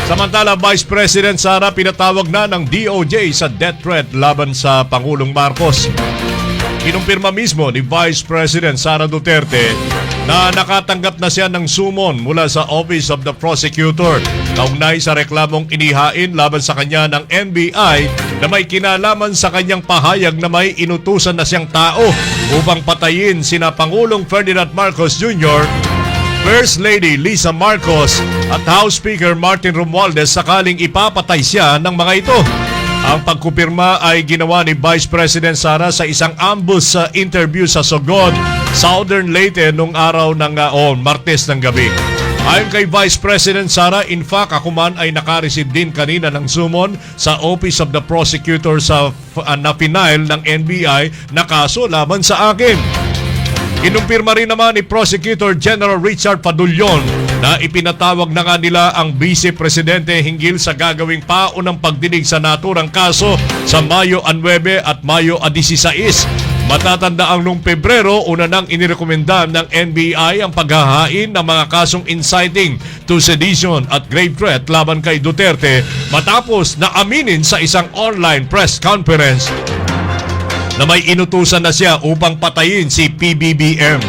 Samantala, Vice President Sara pinatawag na ng DOJ sa death threat laban sa Pangulong Marcos. Kinumpirma mismo ni Vice President Sara Duterte na nakatanggap na siya ng sumon mula sa Office of the Prosecutor kaugnay sa reklamong inihain laban sa kanya ng NBI na may kinalaman sa kanyang pahayag na may inutusan na siyang tao upang patayin sina Pangulong Ferdinand Marcos Jr., First Lady Lisa Marcos at House Speaker Martin Romualdez sakaling ipapatay siya ng mga ito. Ang pagkumpirma ay ginawa ni Vice President Sara sa isang ambush sa interview sa Sogod, Southern Leyte noong araw ng Martes ng gabi. Ayon kay Vice President Sara, in fact ako man ay nakareceive din kanina ng sumon sa Office of the Prosecutor na final ng NBI na kaso laban sa akin. Kinumpirma rin naman ni Prosecutor General Richard Padulyon na ipinatawag na nga nila ang Vice Presidente hinggil sa gagawing paunang pagdinig sa naturang kaso sa Mayo 9 at Mayo 16. Matatanda ang noong Pebrero, una nang inirekomenda ng NBI ang paghahain ng mga kasong inciting to sedition at grave threat laban kay Duterte matapos na aminin sa isang online press conference na may inutusan na siya upang patayin si PBBM.